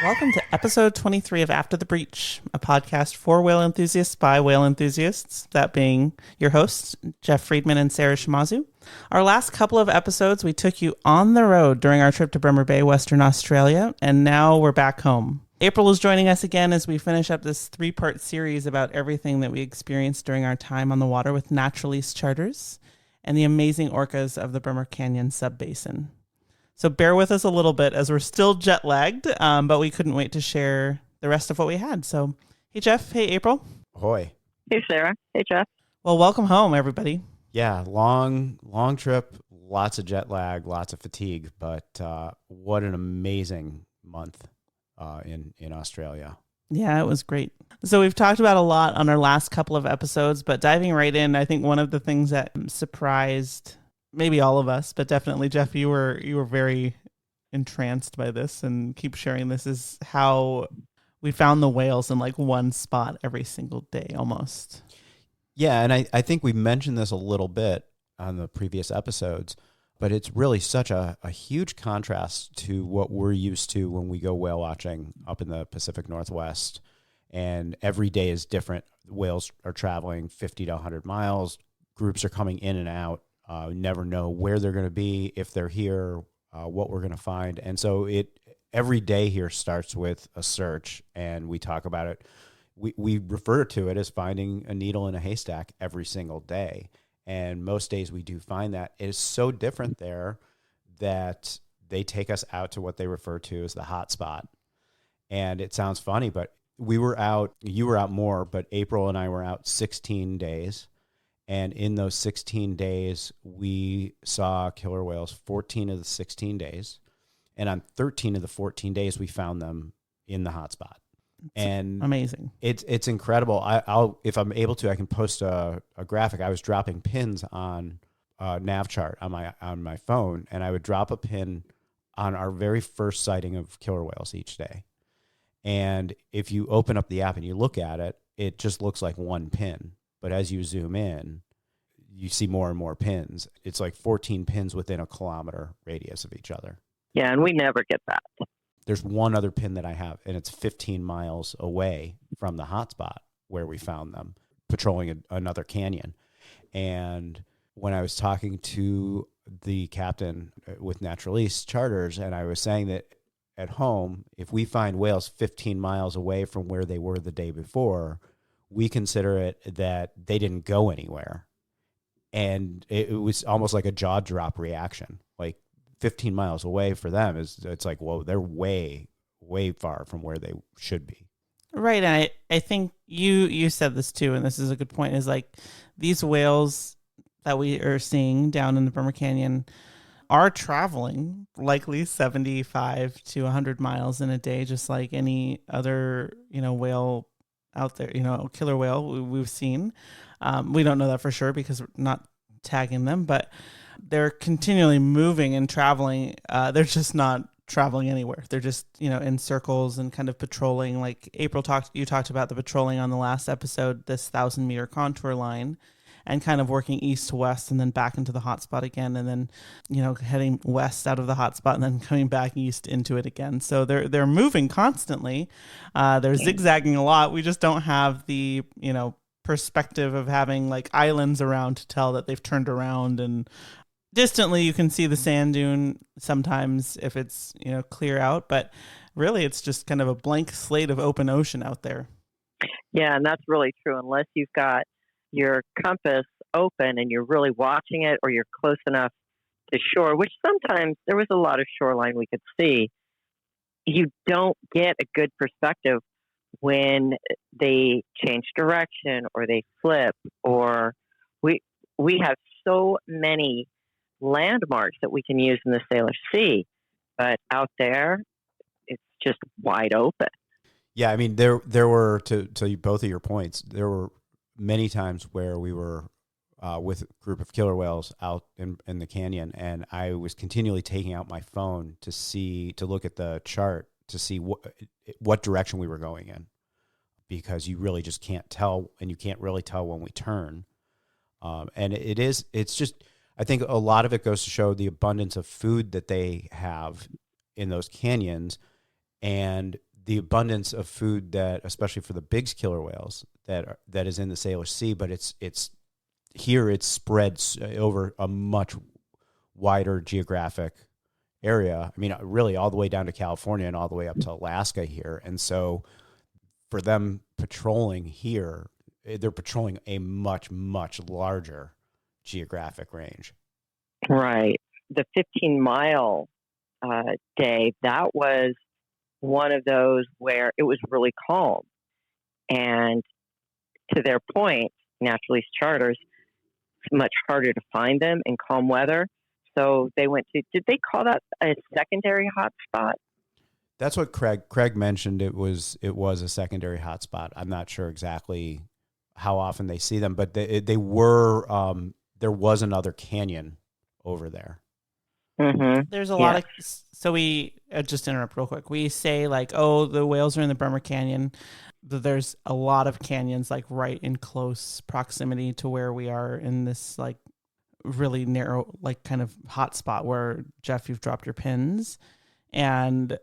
Welcome to episode 23 of After the Breach, a podcast for whale enthusiasts by whale enthusiasts, that being your hosts, Jeff Friedman and Sara Shimazu. Our last couple of episodes, we took you on the road during our trip to Bremer Bay, Western Australia, and now we're back home. April is joining us again as we finish up this three-part series about everything that we experienced during our time on the water with Natural East Charters and the amazing orcas of the Bremer Canyon subbasin. So bear with us a little bit as we're still jet lagged, but we couldn't wait to share the rest of what we had. So, hey, Jeff. Hey, April. Ahoy. Hey, Sara. Hey, Jeff. Well, welcome home, everybody. Yeah, long trip, lots of jet lag, lots of fatigue, but what an amazing month in Australia. Yeah, it was great. So we've talked about a lot on our last couple of episodes, but diving right in, I think one of the things that surprised maybe all of us, but definitely Jeff, you were very entranced by this and keep sharing this, is how we found the whales in like one spot every single day almost. Yeah, and I think we mentioned this a little bit on the previous episodes, but it's really such a huge contrast to what we're used to when we go whale watching up in the Pacific Northwest. And every day is different. Whales are traveling 50 to 100 miles. Groups are coming in and out. Never know where they're going to be, if they're here, what we're going to find. And so every day here starts with a search, and we talk about it. We refer to it as finding a needle in a haystack every single day. And most days we do find that. It is so different there that they take us out to what they refer to as the hot spot. And it sounds funny, but you were out more, but April and I were out 16 days. And in those 16 days, we saw killer whales 14 of the 16 days. And on 13 of the 14 days, we found them in the hotspot. And amazing. It's incredible. I'll if I'm able to, I can post a graphic. I was dropping pins on a nav chart on my phone, and I would drop a pin on our very first sighting of killer whales each day. And if you open up the app and you look at it, it just looks like one pin. But as you zoom in, you see more and more pins. It's like 14 pins within a kilometer radius of each other. Yeah, and we never get that. There's one other pin that I have, and it's 15 miles away from the hotspot where we found them, patrolling another canyon. And when I was talking to the captain with Natural East Charters, and I was saying that at home, if we find whales 15 miles away from where they were the day before, we consider it that they didn't go anywhere. And it was almost like a jaw drop reaction. Like 15 miles away for them it's like, whoa, they're way, way far from where they should be. Right. And I think you said this too, and this is a good point, is like these whales that we are seeing down in the Bremer Canyon are traveling likely 75 to 100 miles in a day, just like any other, whale out there, killer whale we've seen. We don't know that for sure because we're not tagging them, but they're continually moving and traveling. They're just not traveling anywhere. They're just, in circles and kind of patrolling. Like April you talked about the patrolling on the last episode, this 1,000-meter contour line, and kind of working east to west and then back into the hotspot again, and then, heading west out of the hotspot and then coming back east into it again. So they're moving constantly. They're zigzagging a lot. We just don't have the, perspective of having like islands around to tell that they've turned around. And distantly you can see the sand dune sometimes if it's, clear out, but really it's just kind of a blank slate of open ocean out there. Yeah, and that's really true. Unless you've got your compass open and you're really watching it, or you're close enough to shore, which sometimes there was a lot of shoreline we could see, you don't get a good perspective when they change direction or they flip, or we have so many landmarks that we can use in the Salish Sea, but out there it's just wide open. Yeah, I mean there were, to both of your points, there were many times where we were with a group of killer whales out in the canyon, and I was continually taking out my phone to look at the chart to see what direction we were going in, because you really just can't tell, and you can't really tell when we turn. And it's just, I think a lot of it goes to show the abundance of food that they have in those canyons, and the abundance of food that, especially for the big killer whales, that is in the Salish Sea, but it's here it's spread over a much wider geographic area. I mean, really all the way down to California and all the way up to Alaska here. And so for them patrolling here, they're patrolling a much, much larger geographic range. Right. The 15-mile day, that was one of those where it was really calm. And to their point, Natural East Charters, it's much harder to find them in calm weather. So they went to, did they call that a secondary hotspot? That's what Craig mentioned. It was a secondary hotspot. I'm not sure exactly how often they see them, but they were, there was another canyon over there. Mm-hmm. There's a lot of, so we, just interrupt real quick. We say like, oh, the whales are in the Bremer Canyon. There's a lot of canyons like right in close proximity to where we are in this like really narrow, like kind of hot spot where, Jeff, you've dropped your pins. And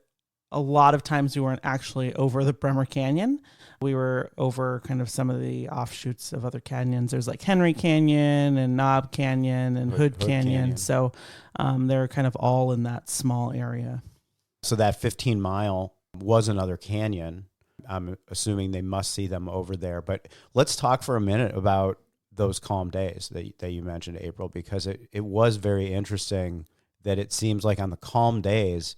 a lot of times we weren't actually over the Bremer Canyon. We were over kind of some of the offshoots of other canyons. There's like Henry Canyon and Knob Canyon and Hood Canyon. So they're kind of all in that small area. So that 15-mile was another canyon. I'm assuming they must see them over there. But let's talk for a minute about those calm days that you mentioned, April, because it was very interesting that it seems like on the calm days,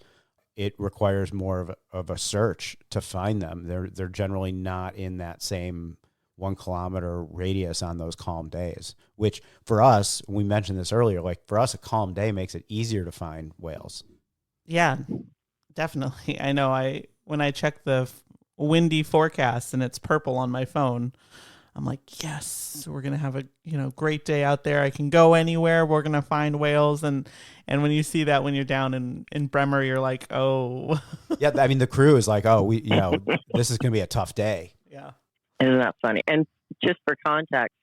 it requires more of a search to find them. They're generally not in that same 1 kilometer radius on those calm days, which for us, we mentioned this earlier, like for us, a calm day makes it easier to find whales. Yeah, definitely. I know when I check the windy forecast and it's purple on my phone, I'm like, yes, we're going to have a great day out there. I can go anywhere. We're going to find whales. And when you see that when you're down in Bremer, you're like, oh. Yeah, I mean, the crew is like, oh, this is going to be a tough day. Yeah. Isn't that funny? And just for context,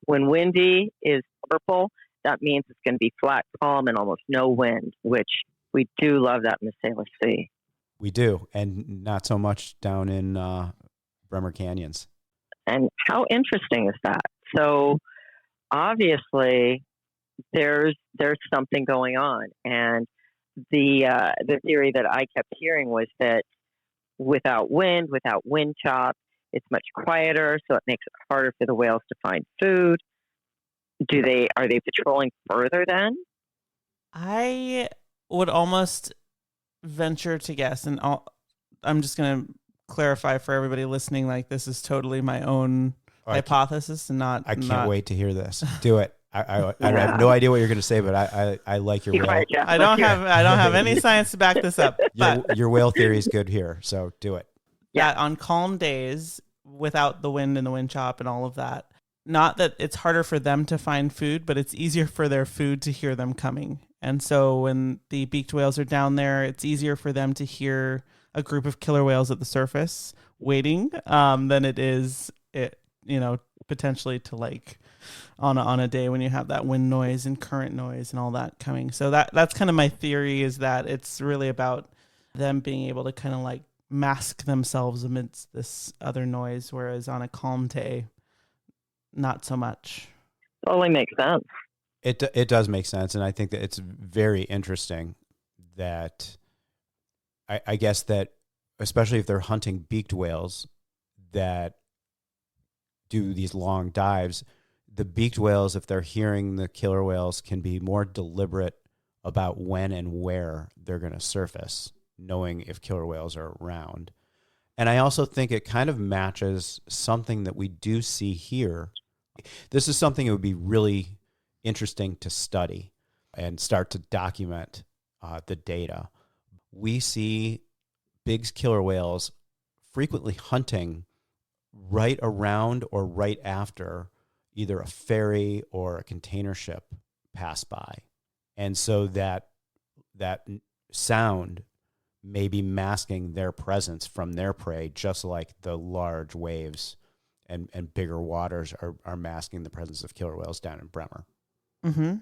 when windy is purple, that means it's going to be flat, calm, and almost no wind, which we do love that in the Salish Sea. We do, and not so much down in Bremer Canyons. And how interesting is that? So obviously there's something going on. And the theory that I kept hearing was that without wind chop, it's much quieter, so it makes it harder for the whales to find food. Are they patrolling further then? I would almost venture to guess, and I'm just going to clarify for everybody listening, like this is totally my own hypothesis and not. I can't wait to hear this. Do it. I have no idea what you're going to say, but I like your whale. Right, yeah. I don't have any science to back this up. But your whale theory is good here, so do it. Yeah, on calm days without the wind and the wind chop and all of that, not that it's harder for them to find food, but it's easier for their food to hear them coming. And so when the beaked whales are down there, it's easier for them to hear a group of killer whales at the surface waiting than it is potentially to like on a day when you have that wind noise and current noise and all that coming. So that's kind of my theory, is that it's really about them being able to kind of like mask themselves amidst this other noise, whereas on a calm day, not so much. Totally makes sense. It does make sense, and I think that it's very interesting that I guess that especially if they're hunting beaked whales that do these long dives, the beaked whales, if they're hearing the killer whales, can be more deliberate about when and where they're going to surface, knowing if killer whales are around. And I also think it kind of matches something that we do see here. This is something that would be really interesting to study and start to document the data. We see big killer whales frequently hunting right around or right after either a ferry or a container ship pass by. And so that sound may be masking their presence from their prey, just like the large waves and bigger waters are masking the presence of killer whales down in Bremer. Mm-hmm.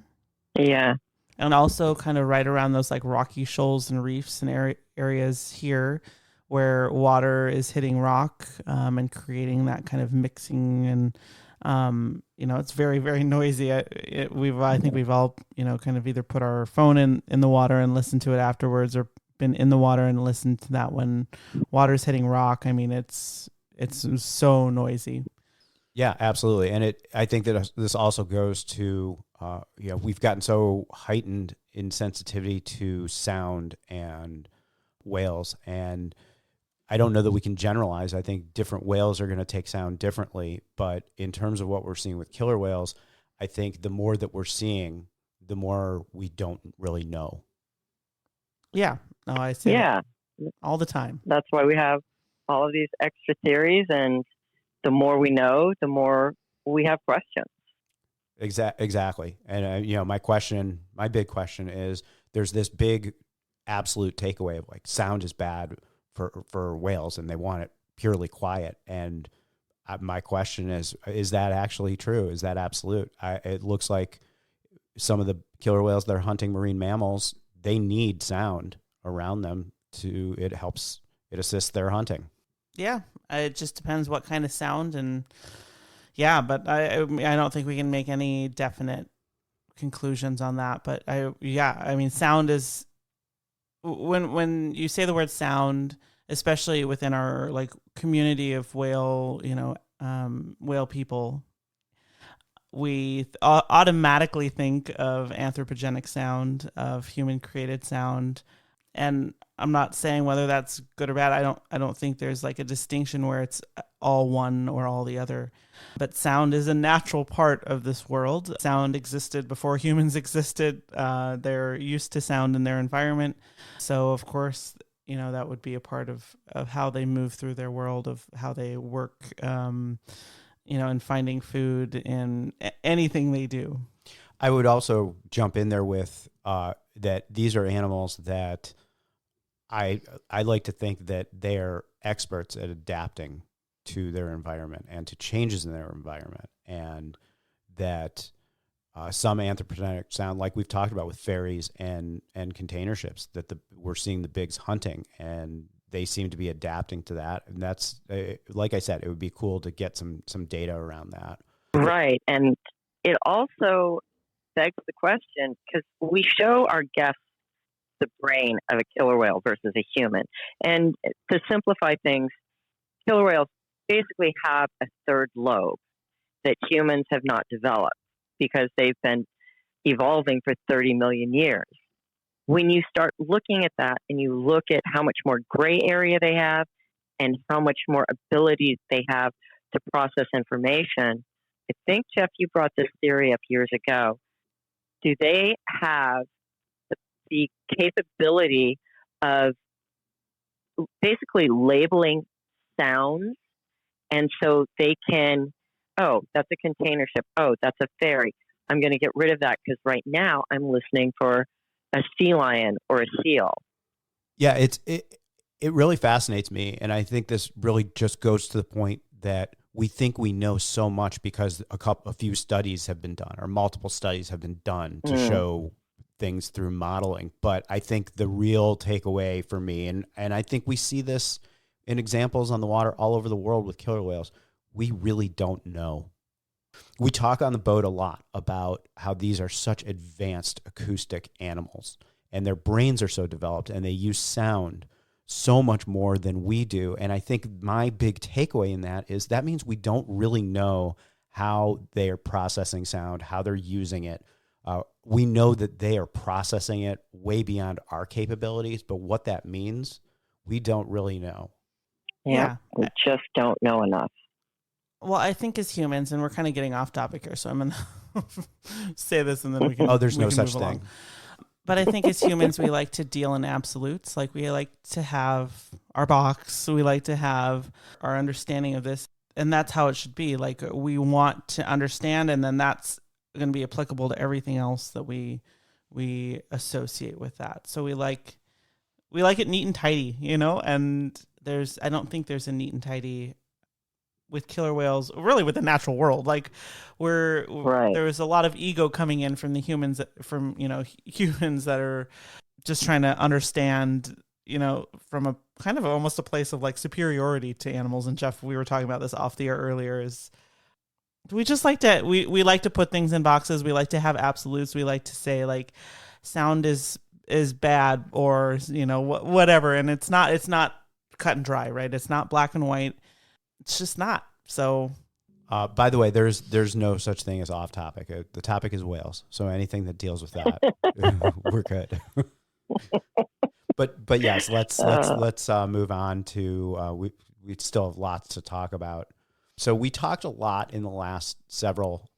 Yeah. And also kind of right around those like rocky shoals and reefs and areas here, where water is hitting rock and creating that kind of mixing. And it's very, very noisy. I think we've all kind of either put our phone in the water and listened to it afterwards, or been in the water and listened to that when water's hitting rock. I mean, it's so noisy. Yeah, absolutely. And I think that this also goes to, we've gotten so heightened in sensitivity to sound and whales. And I don't know that we can generalize. I think different whales are going to take sound differently. But in terms of what we're seeing with killer whales, I think the more that we're seeing, the more we don't really know. Yeah. No, I see that all the time. That's why we have all of these extra theories, and the more we know, the more we have questions. Exactly. And, my big question is, there's this big absolute takeaway of like sound is bad for whales and they want it purely quiet. And my question is that actually true? Is that absolute? It looks like some of the killer whales that are hunting marine mammals, they need sound around them it assists their hunting. Yeah, it just depends what kind of sound, and but I don't think we can make any definite conclusions on that. But sound is, when you say the word sound, especially within our like community of whale people, we automatically think of anthropogenic sound, of human created sound. And I'm not saying whether that's good or bad. I don't think there's like a distinction where it's all one or all the other. But sound is a natural part of this world. Sound existed before humans existed. They're used to sound in their environment. So of course, that would be a part of how they move through their world, of how they work, in finding food and anything they do. I would also jump in there with that these are animals that I like to think that they're experts at adapting to their environment and to changes in their environment, and that some anthropogenic sound, like we've talked about with ferries and container ships, that we're seeing the bigs hunting, and they seem to be adapting to that. And that's, like I said, it would be cool to get some data around that. Right. And it also begs the question, because we show our guests the brain of a killer whale versus a human. And to simplify things, killer whales basically have a third lobe that humans have not developed because they've been evolving for 30 million years. When you start looking at that and you look at how much more gray area they have and how much more ability they have to process information, I think, Jeff, you brought this theory up years ago. Do they have the capability of basically labeling sounds? And so they can, oh, that's a container ship. Oh, that's a ferry. I'm going to get rid of that because right now I'm listening for a sea lion or a seal. Yeah, it really fascinates me. And I think this really just goes to the point that we think we know so much because a few studies have been done, or multiple studies have been done to show things through modeling. But I think the real takeaway for me, and I think we see this in examples on the water all over the world with killer whales, we really don't know. We talk on the boat a lot about how these are such advanced acoustic animals, and their brains are so developed, and they use sound so much more than we do. And I think my big takeaway in that means we don't really know how they are processing sound, how they're using it. We know that they are processing it way beyond our capabilities, but what that means, we don't really know. Yeah, we just don't know enough. Well, I think as humans, and we're kind of getting off topic here, so I'm going to say this and then we can. Oh, there's no such thing. But I think as humans, we like to deal in absolutes. Like we like to have our box. We like to have our understanding of this. And that's how it should be. Like we want to understand, and then that's going to be applicable to everything else that we associate with that. So we like it neat and tidy, and I don't think there's a neat and tidy with killer whales, really with the natural world. Like there was a lot of ego coming in from the humans, humans that are just trying to understand from a kind of almost a place of like superiority to animals. And Jeff, we were talking about this off the air earlier, is we just like to, we like to put things in boxes. We like to have absolutes. We like to say like sound is bad, or, whatever. And it's not cut and dry, right? It's not black and white. It's just not. So, by the way, there's no such thing as off topic. The topic is whales. So anything that deals with that, we're good. But yes, let's move on to we still have lots to talk about. So we talked a lot in the last several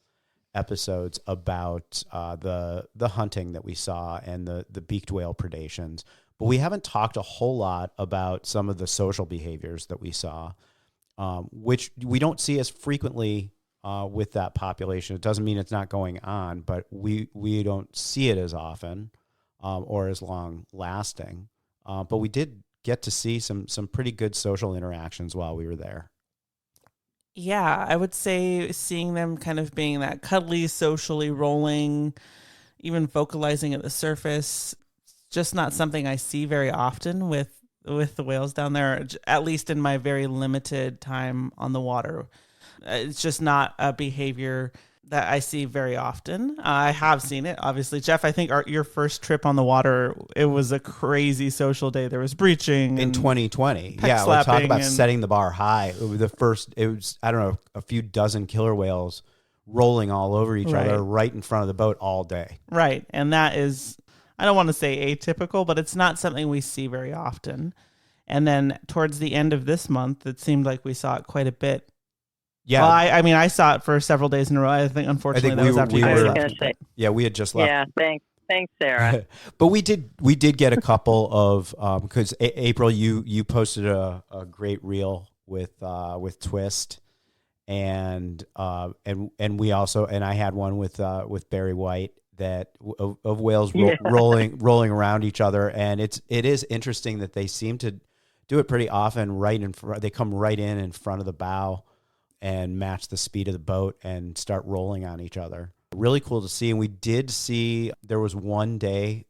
episodes about the hunting that we saw and the beaked whale predations, but we haven't talked a whole lot about some of the social behaviors that we saw, which we don't see as frequently with that population. It doesn't mean it's not going on, but we don't see it as often or as long lasting. But we did get to see some pretty good social interactions while we were there. Yeah, I would say seeing them kind of being that cuddly, socially rolling, even vocalizing at the surface, just not something I see very often with the whales down there, at least in my very limited time on the water. It's just not a behavior that I see very often. I have seen it, obviously. Jeff, I think your first trip on the water, it was a crazy social day. There was breaching. In 2020. Yeah, we talk about setting the bar high. It was, I don't know, a few dozen killer whales rolling all over each other right in front of the boat all day. Right. And that is, I don't want to say atypical, but it's not something we see very often. And then towards the end of this month, it seemed like we saw it quite a bit. Yeah, well, I saw it for several days in a row. I think, unfortunately, that was after you guys left. Yeah, we had just left. Yeah, thanks, Sarah. But we did get a couple of because April, you posted a great reel with Twist, and we also, and I had one with Barry White of whales rolling around each other, and it is interesting that they seem to do it pretty often right in front. They come right in front of the bow and match the speed of the boat and start rolling on each other. Really cool to see. And we did see, there was one day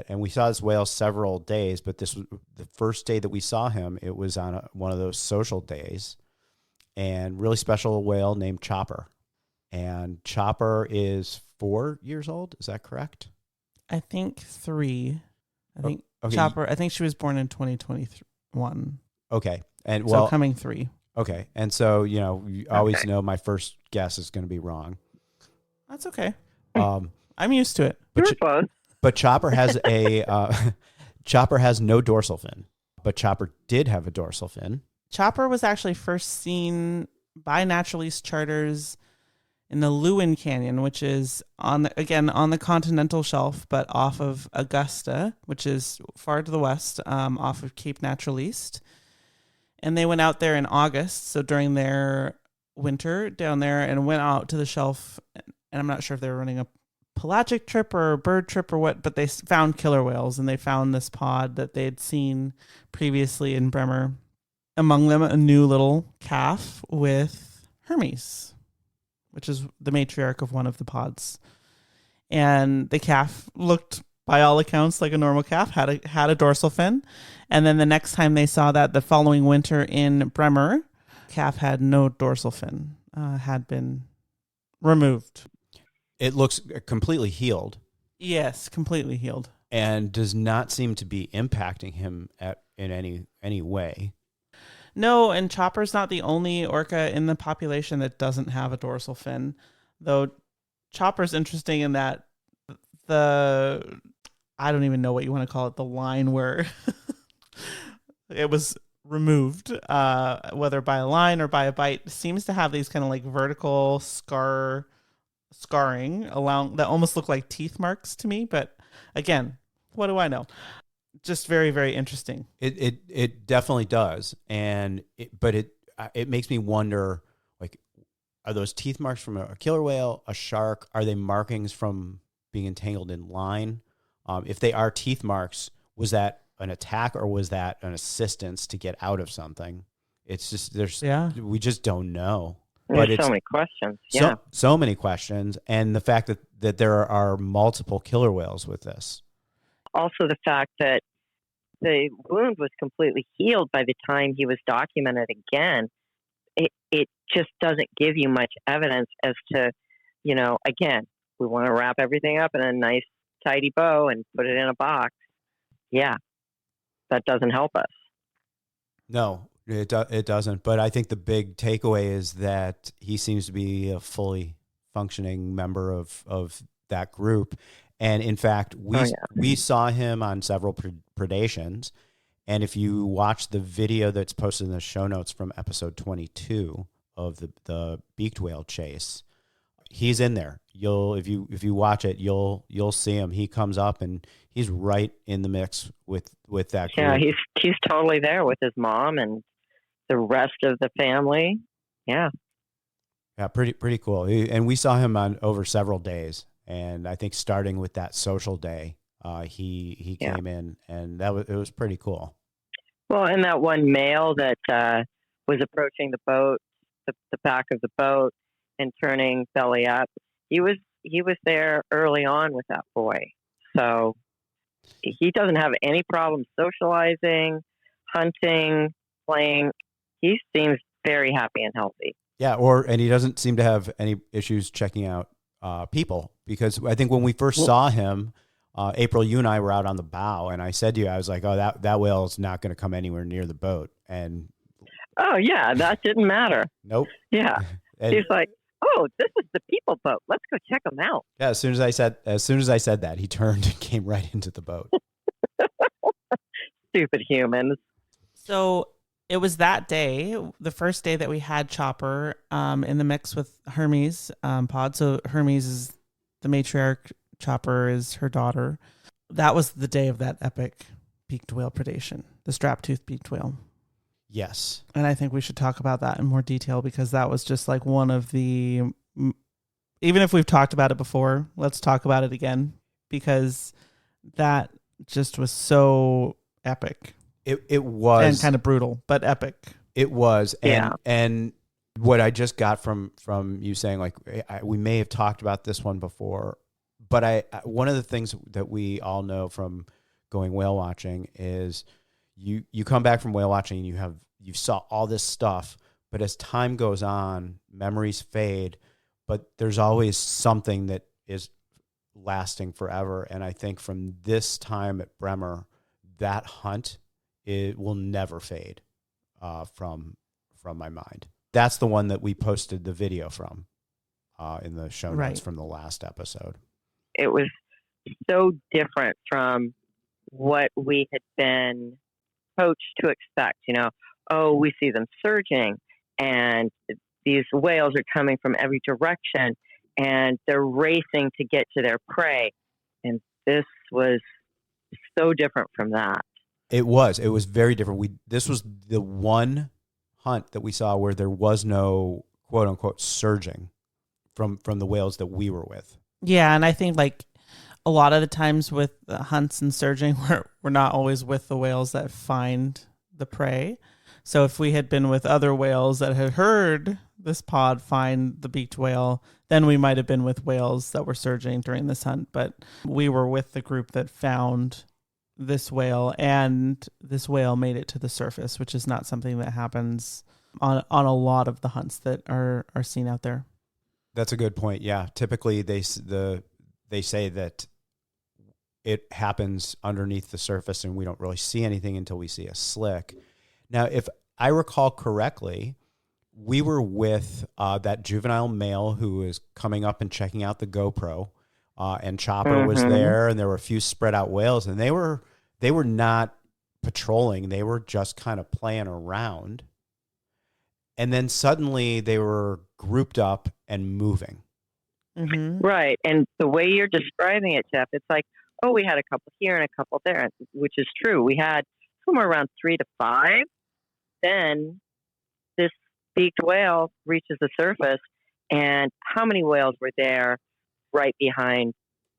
and we saw this whale several days, but this was the first day that we saw him. It was on one of those social days, and really special whale named Chopper. And Chopper is 4 years old. Is that correct? I think 3. Okay. Chopper, I think she was born in 2021. Okay. And so coming 3. Okay. And so, you always know my first guess is going to be wrong. That's okay. I'm used to it. But Chopper has Chopper has no dorsal fin, but Chopper did have a dorsal fin. Chopper was actually first seen by naturalist charters in the Lewin Canyon, which is on the continental shelf, but off of Augusta, which is far to the west, off of Cape Naturaliste. And they went out there in August, so during their winter down there, and went out to the shelf. And I'm not sure if they were running a pelagic trip or a bird trip or what, but they found killer whales, and they found this pod that they had seen previously in Bremer. Among them, a new little calf with Hermes, which is the matriarch of one of the pods. And the calf looked, by all accounts, like a normal calf, had a dorsal fin. And then the next time they saw that, the following winter in Bremer, calf had no dorsal fin, had been removed. It looks completely healed. Yes, completely healed. And does not seem to be impacting him in any way. No, and Chopper's not the only orca in the population that doesn't have a dorsal fin, though Chopper's interesting in that I don't even know what you want to call it, the line where it was removed, whether by a line or by a bite, seems to have these kind of like vertical scarring along that almost look like teeth marks to me. But again, what do I know? Just very, very interesting. It definitely does, but it makes me wonder, like, are those teeth marks from a killer whale, a shark? Are they markings from being entangled in line? If they are teeth marks, was that an attack or was that an assistance to get out of something? It's just we just don't know. There's so many questions. Yeah, so many questions, and the fact that there are multiple killer whales with this. Also, the fact that the wound was completely healed by the time he was documented again. It just doesn't give you much evidence as to, again, we want to wrap everything up in a nice, tidy bow and put it in a box. Yeah, that doesn't help us. No, it doesn't. But I think the big takeaway is that he seems to be a fully functioning member of that group. And in fact, we saw him on several predations. And if you watch the video that's posted in the show notes from episode 22 of the beaked whale chase, he's in there. If you watch it, you'll see him. He comes up and he's right in the mix with that group. Yeah, he's totally there with his mom and the rest of the family. Yeah. Yeah, pretty cool. And we saw him on over several days. And I think starting with that social day, he came in, and it was pretty cool. Well, and that one male that was approaching the boat, the back of the boat, and turning belly up, he was there early on with that boy. So he doesn't have any problem socializing, hunting, playing. He seems very happy and healthy. Yeah, and he doesn't seem to have any issues checking out people, because I think when we first saw him, April, you and I were out on the bow, and I said to you, I was like, oh, that whale is not going to come anywhere near the boat. And oh yeah, that didn't matter. Nope. Yeah. He's like, oh, this is the people boat. Let's go check them out. Yeah, as soon as I said that, he turned and came right into the boat. Stupid humans. So it was that day, the first day that we had Chopper in the mix with Hermes pod. So Hermes is the matriarch, Chopper is her daughter. That was the day of that epic beaked whale predation, the strap-toothed beaked whale. Yes. And I think we should talk about that in more detail, because that was just like one of the, even if we've talked about it before, let's talk about it again, because that just was so epic. It was. And kind of brutal, but epic. It was. Yeah. And what I just got from you saying, like, we may have talked about this one before, but one of the things that we all know from going whale watching is you come back from whale watching and you saw all this stuff, but as time goes on, memories fade, but there's always something that is lasting forever. And I think from this time at Bremer, that hunt, it will never fade from my mind. That's the one that we posted the video from in the show notes from the last episode. It was so different from what we had been coached to expect. Oh, we see them surging, and these whales are coming from every direction, and they're racing to get to their prey. And this was so different from that. It was very different. This was the one hunt that we saw where there was no quote unquote surging from the whales that we were with. Yeah. And I think like a lot of the times with the hunts and surging, we're not always with the whales that find the prey. So if we had been with other whales that had heard this pod find the beaked whale, then we might have been with whales that were surging during this hunt. But we were with the group that found this whale, and this whale made it to the surface, which is not something that happens on a lot of the hunts that are seen out there. That's a good point. Yeah, typically they say that it happens underneath the surface, and we don't really see anything until we see a slick. Now, if I recall correctly, we were with that juvenile male who was coming up and checking out the GoPro. And Chopper was there, and there were a few spread out whales, and they were not patrolling. They were just kind of playing around. And then suddenly they were grouped up and moving. Mm-hmm. Right. And the way you're describing it, Jeff, it's like, oh, we had a couple here and a couple there, which is true. We had somewhere around 3 to 5. Then this beaked whale reaches the surface, and how many whales were there right behind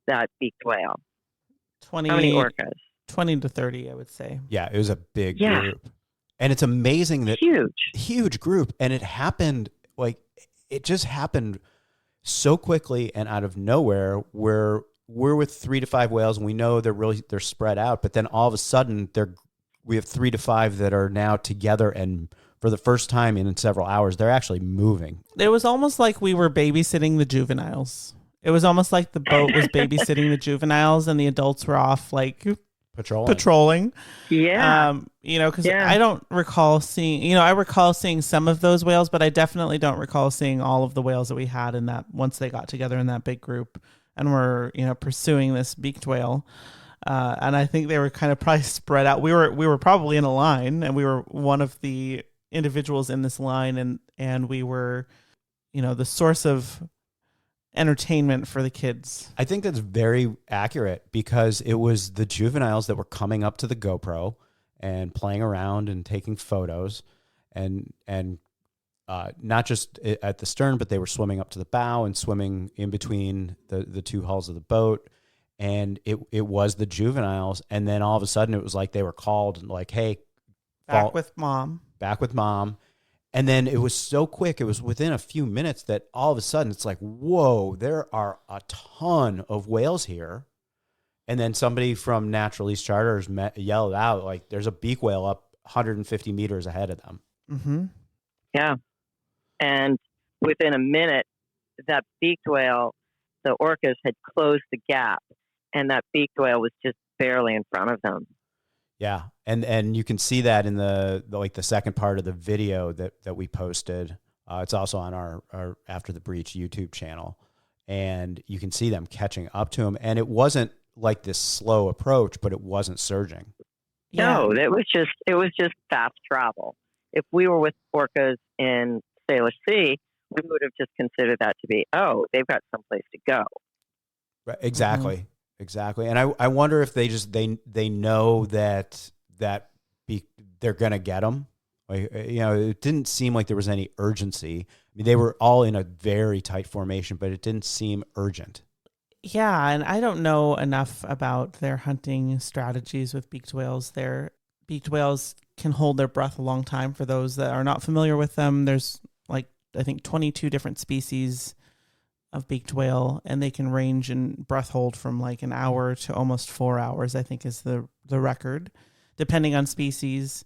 that beaked whale? 20, how many orcas? 20 to 30, I would say. Yeah, it was a big group. And it's amazing that huge group. And it happened, it just happened so quickly and out of nowhere, where we're with 3 to 5 whales and we know they're spread out, but then all of a sudden they're we have 3 to 5 that are now together, and for the first time in several hours, they're actually moving. It was almost like we were babysitting the juveniles. It was almost like the boat was babysitting the juveniles and the adults were off like patrolling. Yeah. Because I don't recall seeing, I recall seeing some of those whales, but I definitely don't recall seeing all of the whales that we had in that once they got together in that big group and were, pursuing this beaked whale. And I think they were kind of probably spread out. We were probably in a line, and we were one of the individuals in this line, and we were, the source of entertainment for the kids. I think that's very accurate because it was the juveniles that were coming up to the GoPro and playing around and taking photos, and not just at the stern, but they were swimming up to the bow and swimming in between the two hulls of the boat. And it was the juveniles. And then all of a sudden it was like they were called like, hey, back with mom. And then it was so quick. It was within a few minutes that all of a sudden it's like, whoa, there are a ton of whales here. And then somebody from Natural East Charters yelled out, like, there's a beak whale up 150 meters ahead of them. Mm-hmm. Yeah. And within a minute, that beaked whale, the orcas had closed the gap, and that beaked whale was just barely in front of them. Yeah, and you can see that in the second part of the video that we posted. It's also on our After the Breach YouTube channel, and you can see them catching up to him. And it wasn't like this slow approach, but it wasn't surging. Yeah. No, it was just fast travel. If we were with orcas in Salish Sea, we would have just considered that to be, they've got someplace to go. Right, exactly. Mm-hmm. Exactly. And I wonder if they know that they're going to get them. Like, it didn't seem like there was any urgency. I mean, they were all in a very tight formation, but it didn't seem urgent. Yeah, and I don't know enough about their hunting strategies with beaked whales. Their beaked whales can hold their breath a long time. For those that are not familiar with them, there's I think 22 different species of beaked whale, and they can range in breath hold from like an hour to almost 4 hours, I think is the record, depending on species.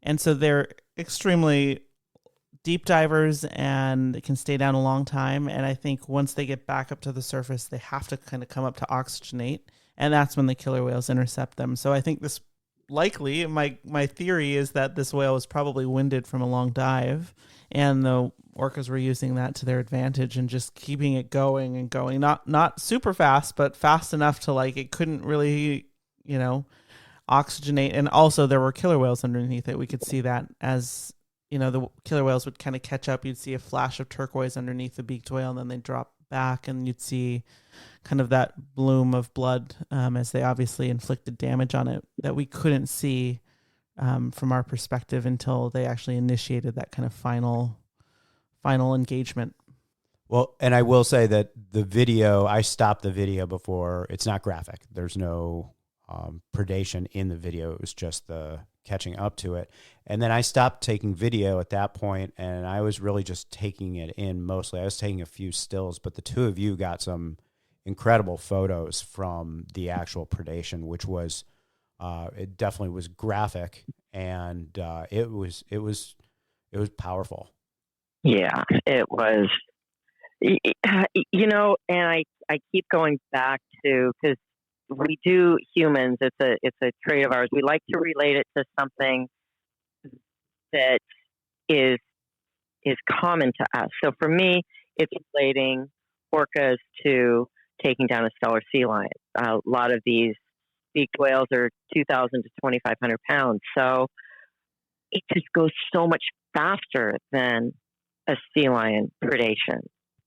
And so they're extremely deep divers and can stay down a long time. And I think once they get back up to the surface, they have to kind of come up to oxygenate, and that's when the killer whales intercept them. So I think this likely, my theory is that this whale was probably winded from a long dive, and the orcas were using that to their advantage and just keeping it going and going, not super fast, but fast enough to like it couldn't really, oxygenate. And also there were killer whales underneath it. We could see that as, the killer whales would kind of catch up. You'd see a flash of turquoise underneath the beaked whale, and then they'd drop back, and you'd see kind of that bloom of blood as they obviously inflicted damage on it that we couldn't see from our perspective until they actually initiated that kind of final engagement. Well, and I will say that I stopped the video before. It's not graphic. There's no predation in the video. It was just the catching up to it. And then I stopped taking video at that point, and I was really just taking it in mostly. I was taking a few stills, but the two of you got some incredible photos from the actual predation, which was it definitely was graphic, and it was powerful. Yeah, it was. And I keep going back to, because we do humans. It's a trait of ours. We like to relate it to something that is common to us. So for me, it's relating orcas to taking down a stellar sea lion. A lot of these beaked whales are 2,000 to 2,500 pounds. So it just goes so much faster than a sea lion predation.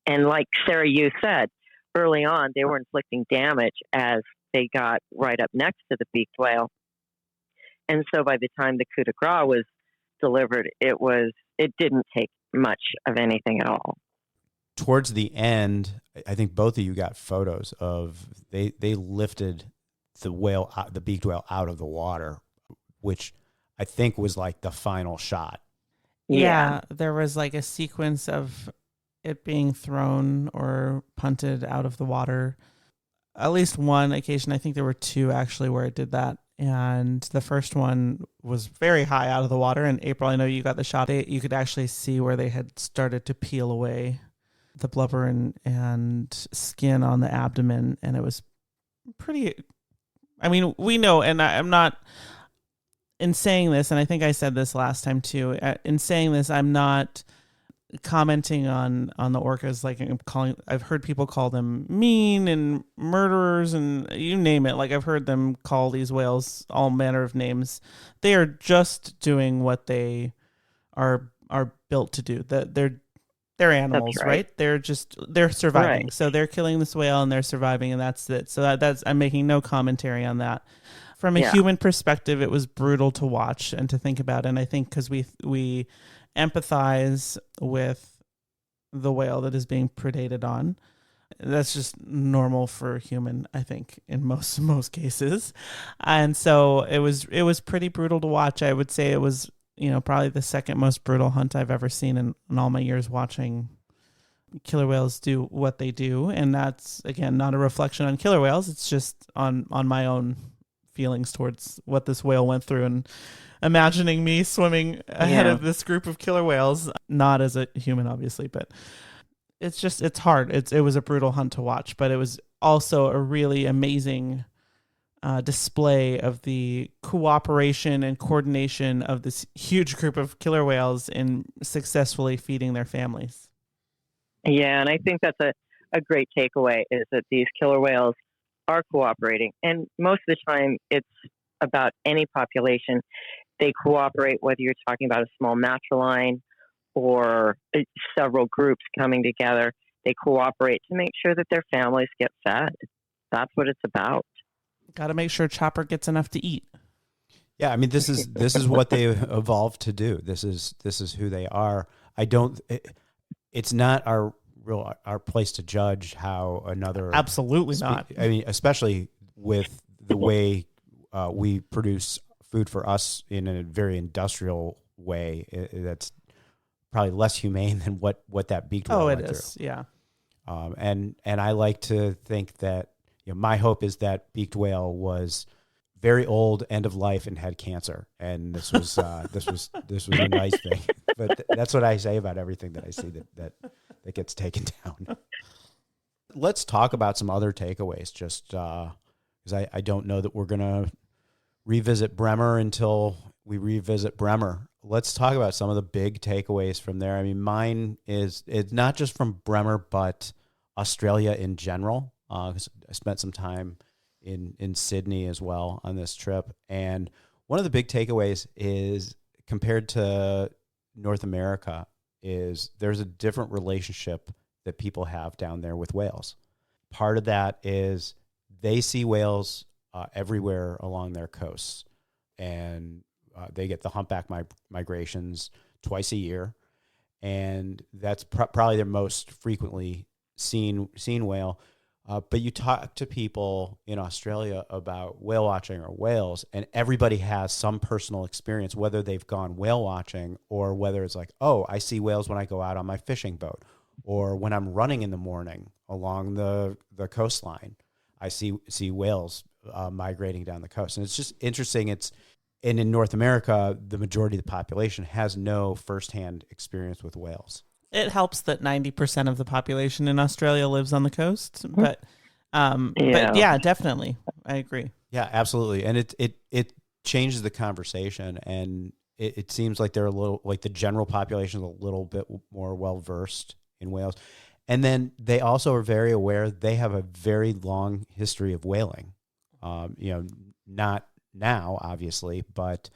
And like Sara, you said, early on, they were inflicting damage as they got right up next to the beaked whale. And so by the time the coup de grace was delivered, it didn't take much of anything at all. Towards the end, I think both of you got photos of they lifted the beaked whale out of the water, which I think was like the final shot. Yeah, there was like a sequence of it being thrown or punted out of the water. At least one occasion, I think there were two actually, where it did that. and the first one was very high out of the water. And April, I know you got the shot. You could actually see where they had started to peel away the blubber and skin on the abdomen, and it was pretty. I mean, we know, and I'm not in saying this, and I think I said this last time too. In saying this, I'm not commenting on the orcas. Like I've heard people call them mean and murderers and you name it. Like I've heard them call these whales all manner of names. They are just doing what they are built to do. That they're animals, right? They're surviving. Right. So they're killing this whale and they're surviving, and that's it. So that's I'm making no commentary on that. From a human perspective, it was brutal to watch and to think about. And I think because we empathize with the whale that is being predated on. That's just normal for a human, I think, in most cases. And so it was pretty brutal to watch. I would say it was, probably the second most brutal hunt I've ever seen in all my years watching killer whales do what they do. And that's, again, not a reflection on killer whales. It's just on my own feelings towards what this whale went through and imagining me swimming ahead of this group of killer whales, not as a human, obviously, but it's hard. It was a brutal hunt to watch, but it was also a really amazing display of the cooperation and coordination of this huge group of killer whales in successfully feeding their families. Yeah, and I think that's a great takeaway is that these killer whales are cooperating. And most of the time, it's about any population. They cooperate, whether you're talking about a small matriline or several groups coming together. They cooperate to make sure that their families get fed. That's what it's about. Got to make sure Chopper gets enough to eat. Yeah, I mean, this is what they evolved to do. This is who they are. It's not our place to judge how another. Absolutely not. I mean, especially with the way we produce food for us in a very industrial way. That's probably less humane than what that beaked whale went is through. Yeah. And I like to think that my hope is that beaked whale was very old, end of life, and had cancer, and this was this was a nice thing. But that's what I say about everything that I see that gets taken down. Let's talk about some other takeaways, just because I don't know that we're gonna revisit Bremer until we revisit Bremer. Let's talk about some of the big takeaways from there. I mean, mine it's not just from Bremer, but Australia in general. 'Cause I spent some time in Sydney as well on this trip. And one of the big takeaways is, compared to North America, is there's a different relationship that people have down there with whales. Part of that is they see whales everywhere along their coasts, and they get the humpback migrations twice a year, and that's probably their most frequently seen whale. But you talk to people in Australia about whale watching or whales, and everybody has some personal experience, whether they've gone whale watching or whether it's like, oh, I see whales when I go out on my fishing boat, or when I'm running in the morning along the coastline, I see whales migrating down the coast. And it's just interesting. And in North America, the majority of the population has no firsthand experience with whales. It helps that 90% of the population in Australia lives on the coast, but yeah, definitely, I agree. Yeah, absolutely, and it changes the conversation, and it seems like they're a little, like the general population is a little bit more well versed in whales, and then they also are very aware they have a very long history of whaling. Not now, obviously, but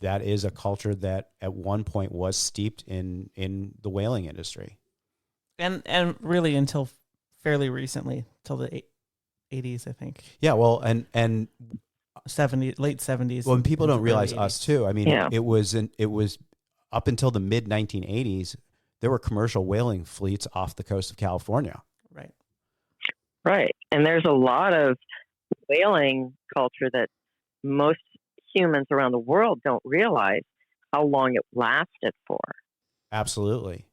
that is a culture that at one point was steeped in the whaling industry. And really until fairly recently, till the 80s, I think. Yeah, well, and late 70s. Well, and people don't realize us too. I mean, it was up until the mid 1980s, there were commercial whaling fleets off the coast of California. Right. Right. And there's a lot of whaling culture that most humans around the world don't realize how long it lasted for. Absolutely.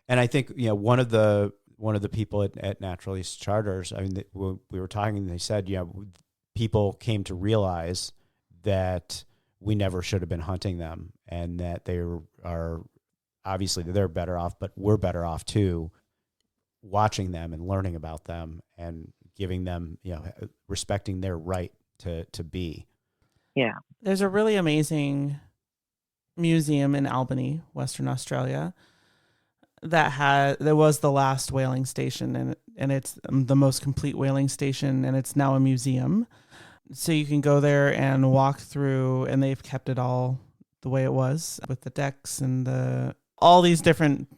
And I think, one of the people at Natural East Charters, I mean, we were talking, and they said, people came to realize that we never should have been hunting them, and that they are obviously they're better off, but we're better off too, watching them and learning about them and giving them, respecting their right to be. Yeah. There's a really amazing museum in Albany, Western Australia, that was the last whaling station, and it's the most complete whaling station, and it's now a museum. So you can go there and walk through, and they've kept it all the way it was with the decks and all these different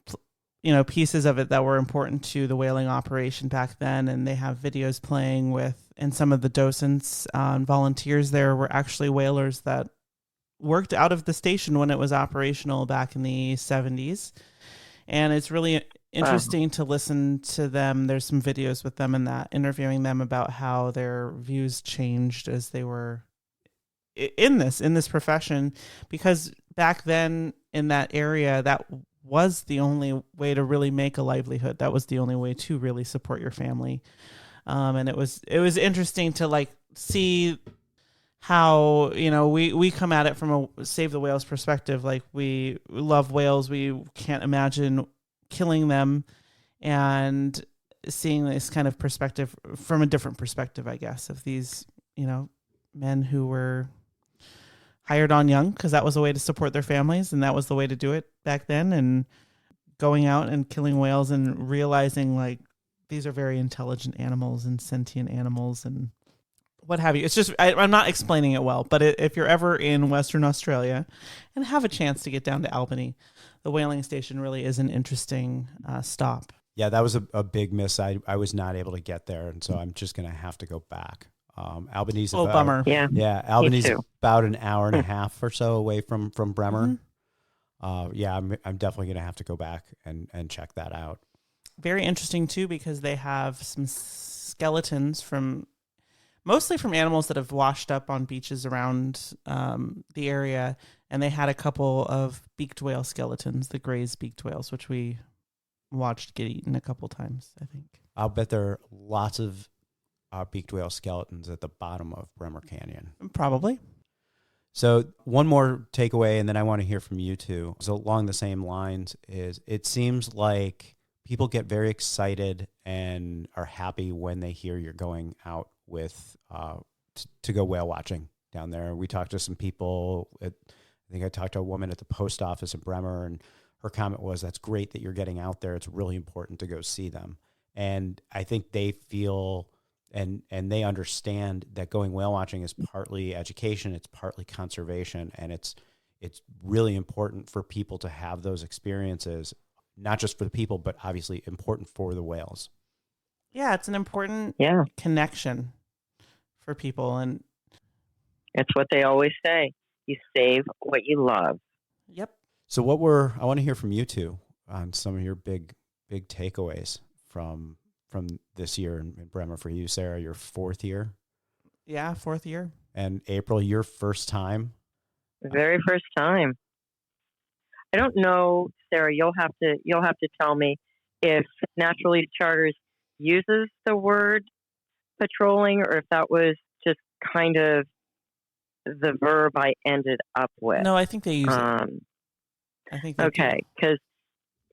pieces of it that were important to the whaling operation back then. And they have videos playing and some of the docents and volunteers there were actually whalers that worked out of the station when it was operational back in the 70s. And it's really interesting to listen to them. There's some videos with them and that, interviewing them about how their views changed as they were in this profession, because back then in that area, that was the only way to really make a livelihood. That was the only way to really support your family. And it was interesting to see how, we come at it from a Save the Whales perspective. Like, we love whales. We can't imagine killing them, and seeing this kind of perspective from a different perspective, I guess, of these, men who were hired on young because that was a way to support their families, and that was the way to do it back then, and going out and killing whales and realizing these are very intelligent animals and sentient animals and what have you. It's just, I'm not explaining it well, but if you're ever in Western Australia and have a chance to get down to Albany, the whaling station really is an interesting stop. Yeah, that was a big miss. I was not able to get there, and so I'm just going to have to go back. Albany's bummer. Yeah, Albany's about an hour and a half or so away from Bremer. Mm-hmm. I'm definitely going to have to go back and check that out. Very interesting too, because they have some skeletons mostly from animals that have washed up on beaches around the area, and they had a couple of beaked whale skeletons, the Gray's beaked whales, which we watched get eaten a couple times, I think. I'll bet there are lots of beaked whale skeletons at the bottom of Bremer Canyon. Probably. So one more takeaway, and then I want to hear from you two. So along the same lines is, it seems like people get very excited and are happy when they hear you're going out with to go whale watching down there. We talked to some people. I think I talked to a woman at the post office in Bremer, and her comment was, "That's great that you're getting out there. It's really important to go see them." And I think they feel and they understand that going whale watching is partly education, it's partly conservation, and it's really important for people to have those experiences, not just for the people, but obviously important for the whales. Yeah, it's an important connection for people, and it's what they always say: you save what you love. Yep. So I want to hear from you two on some of your big takeaways from this year in Bremer. For you, Sarah, your 4th year. Yeah, 4th year. And April, your first time. Very first time. I don't know, Sarah. You'll have to tell me if Natural East Charters uses the word patrolling, or if that was just kind of the verb I ended up with. No, I think they use it. I think okay, because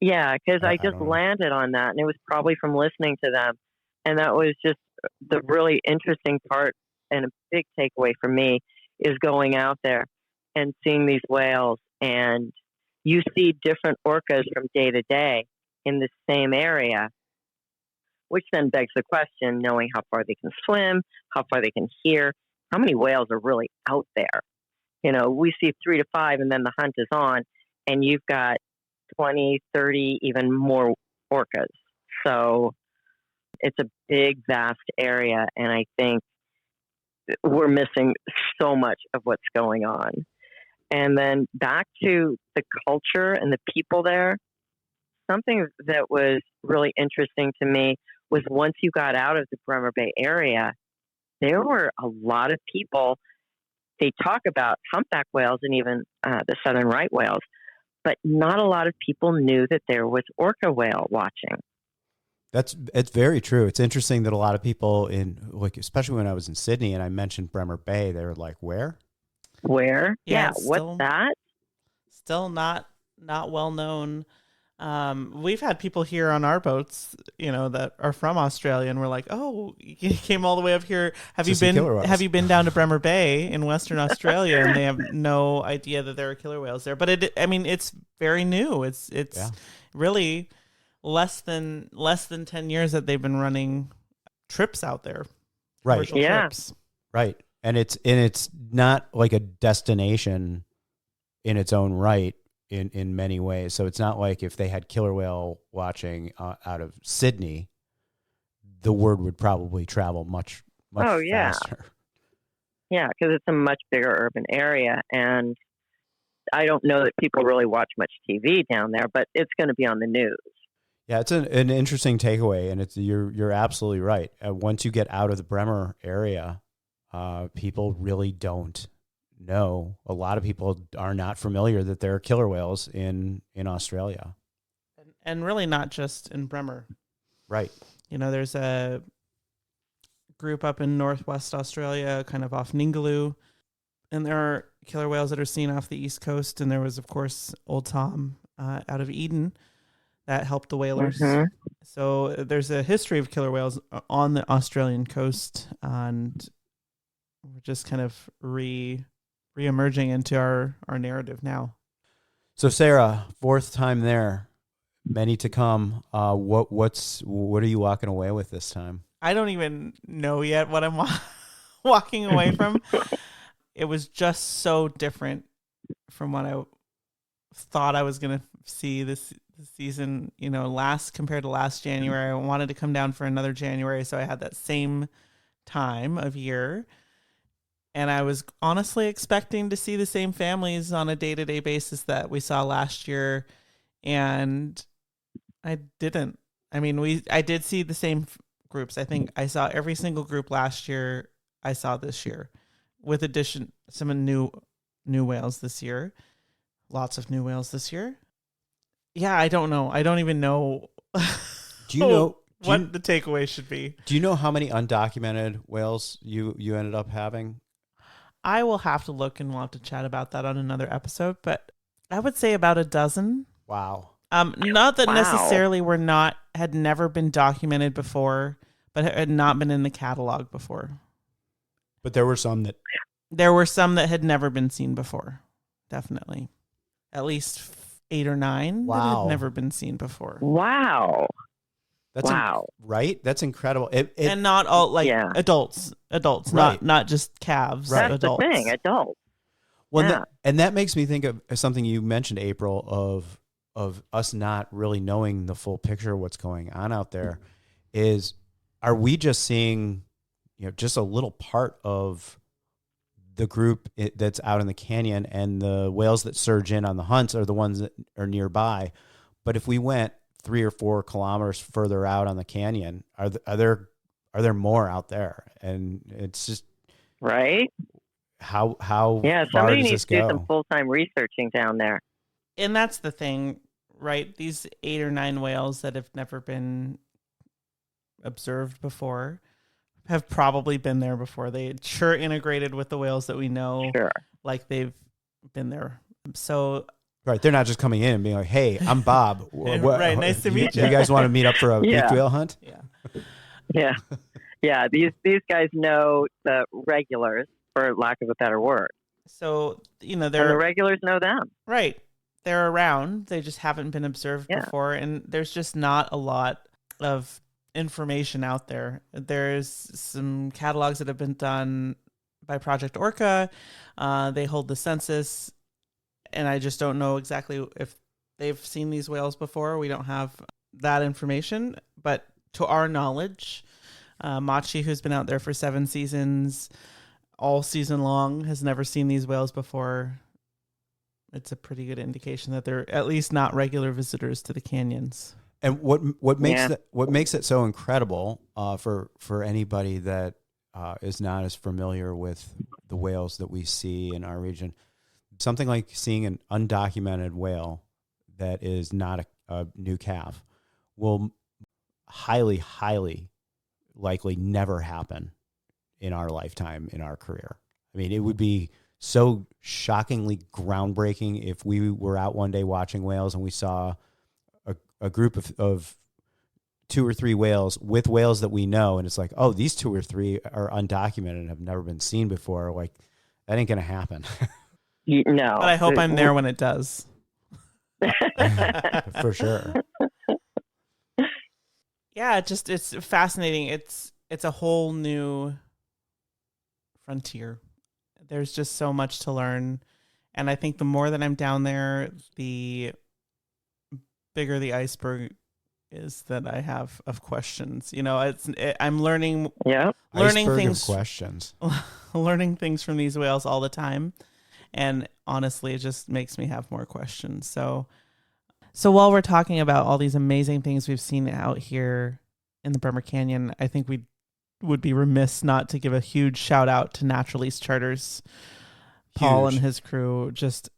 I just landed on that, and it was probably from listening to them, and that was just the really interesting part, and a big takeaway for me is going out there and seeing these whales, and you see different orcas from day to day in the same area, which then begs the question, knowing how far they can swim, how far they can hear, how many whales are really out there? We see 3 to 5, and then the hunt is on, and you've got 20, 30, even more orcas. So it's a big, vast area, and I think we're missing so much of what's going on. And then back to the culture and the people there, something that was really interesting to me was once you got out of the Bremer Bay area, there were a lot of people. They talk about humpback whales and even the southern right whales, but not a lot of people knew that there was orca whale watching. It's very true. It's interesting that a lot of people especially when I was in Sydney and I mentioned Bremer Bay, they were like, "Where?" Where? Yeah, What's that? Still not well known. We've had people here on our boats, that are from Australia, and we're like, "Oh, you came all the way up here. Have you been down to Bremer Bay in Western Australia?" And they have no idea that there are killer whales there. But it's very new. It's really less than 10 years that they've been running trips out there. Right. Trips. Right. And it's not like a destination in its own right in many ways. So it's not like if they had killer whale watching out of Sydney, the word would probably travel much faster. Yeah, because it's a much bigger urban area, and I don't know that people really watch much TV down there, but it's going to be on the news. Yeah, it's an interesting takeaway, and you're absolutely right. Once you get out of the Bremer area, people really don't know. A lot of people are not familiar that there are killer whales in Australia, and really not just in Bremer. Right. There's a group up in northwest Australia, kind of off Ningaloo, and there are killer whales that are seen off the east coast. And there was, of course, Old Tom out of Eden that helped the whalers. Mm-hmm. So there's a history of killer whales on the Australian coast, and we're just kind of re-emerging into our narrative now. So Sara, fourth time there, many to come. What are you walking away with this time? I don't even know yet what I'm walking away from. It was just so different from what I thought I was going to see this season, compared to last January. I wanted to come down for another January, so I had that same time of year. And I was honestly expecting to see the same families on a day-to-day basis that we saw last year, and I didn't. I mean, I did see the same groups. I think I saw every single group last year I saw this year, with some new whales this year. Lots of new whales this year. Yeah, I don't know. I don't even know. Do you know what the takeaway should be? Do you know how many undocumented whales you ended up having? I will have to look, and we'll have to chat about that on another episode, but I would say about a dozen. Wow. Not that necessarily had never been documented before, but had not been in the catalog before. But there were some that had never been seen before. Definitely. At least 8 or 9 that had never been seen before. Wow. Right? That's incredible. And not all adults, right. not just calves. That's adults. the thing, adults. Well, and that makes me think of something you mentioned, April, of us not really knowing the full picture of what's going on out there. Are we just seeing, just a little part of the group that's out in the canyon, and the whales that surge in on the hunts are the ones that are nearby? But if we went 3 or 4 kilometers further out on the canyon, are there more out there? And it's just right. How somebody needs to do some full-time researching down there. And that's the thing, right? These 8 or 9 whales that have never been observed before have probably been there before. They sure integrated with the whales that we know, like they've been there. So right, they're not just coming in and being like, "Hey, I'm Bob. Right, nice to meet you. You guys want to meet up for a beaked whale hunt?" Yeah. These guys know the regulars, for lack of a better word. So and the regulars know them. Right, they're around. They just haven't been observed before, and there's just not a lot of information out there. There's some catalogs that have been done by Project Orca. They hold the census, and I just don't know exactly if they've seen these whales before. We don't have that information, but to our knowledge, Machi, who's been out there for 7 seasons, all season long, has never seen these whales before. It's a pretty good indication that they're at least not regular visitors to the canyons. And what makes it so incredible for anybody that is not as familiar with the whales that we see in our region, something like seeing an undocumented whale that is not a new calf will highly, highly likely never happen in our lifetime, in our career. I mean, it would be so shockingly groundbreaking if we were out one day watching whales and we saw a group of 2 or 3 whales with whales that we know, and it's like, oh, these 2 or 3 are undocumented and have never been seen before. Like, that ain't going to happen. No. But I hope I'm there when it does. For sure. Yeah, it's fascinating. It's a whole new frontier. There's just so much to learn. And I think the more that I'm down there, the bigger the iceberg is that I have of questions. You know, I'm learning Iceberg things, of questions. learning things from these whales all the time. And honestly, it just makes me have more questions. So while we're talking about all these amazing things we've seen out here in the Bremer Canyon, I think we would be remiss not to give a huge shout out to Natural East Charters. Paul and his crew, just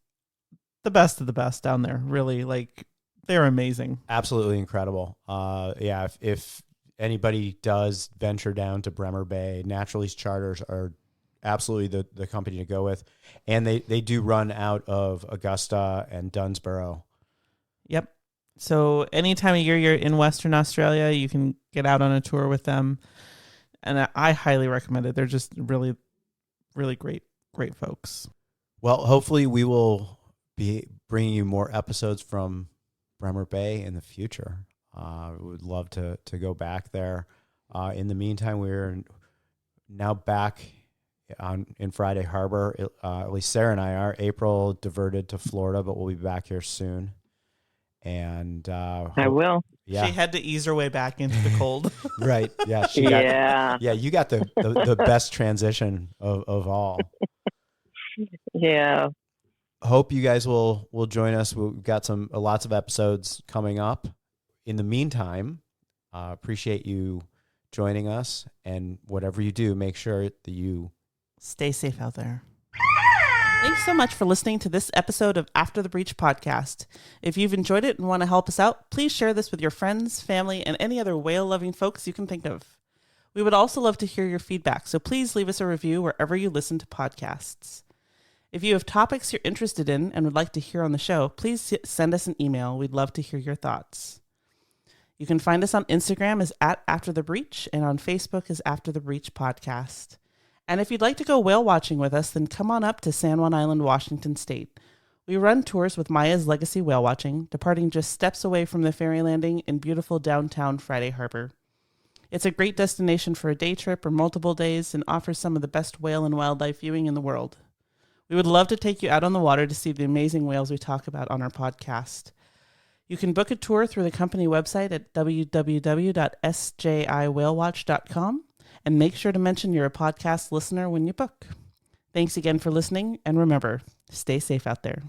the best of the best down there. Really, like, they're amazing. Absolutely incredible. If anybody does venture down to Bremer Bay, Natural East Charters are absolutely the company to go with. And they do run out of Augusta and Dunsborough. Yep. So any time of year you're in Western Australia, you can get out on a tour with them. And I highly recommend it. They're just really, really great folks. Well, hopefully we will be bringing you more episodes from Bremer Bay in the future. We would love to go back there. In the meantime, we're now back in Friday Harbor. At least Sarah and I are. April diverted to Florida, but we'll be back here soon. And I will. Yeah. She had to ease her way back into the cold. Right. Yeah. You got the best transition of all. Yeah. Hope you guys will join us. We've got lots of episodes coming up. In the meantime, appreciate you joining us, and whatever you do, make sure that you stay safe out there. Thanks so much for listening to this episode of After the Breach podcast. If you've enjoyed it and want to help us out, please share this with your friends, family, and any other whale-loving folks you can think of. We would also love to hear your feedback, so please leave us a review wherever you listen to podcasts. If you have topics you're interested in and would like to hear on the show, please send us an email. We'd love to hear your thoughts. You can find us on Instagram as @AfterTheBreach and on Facebook as After the Breach Podcast. And if you'd like to go whale watching with us, then come on up to San Juan Island, Washington State. We run tours with Maya's Legacy Whale Watching, departing just steps away from the ferry landing in beautiful downtown Friday Harbor. It's a great destination for a day trip or multiple days and offers some of the best whale and wildlife viewing in the world. We would love to take you out on the water to see the amazing whales we talk about on our podcast. You can book a tour through the company website at www.sjiwhalewatch.com and make sure to mention you're a podcast listener when you book. Thanks again for listening, and remember, stay safe out there.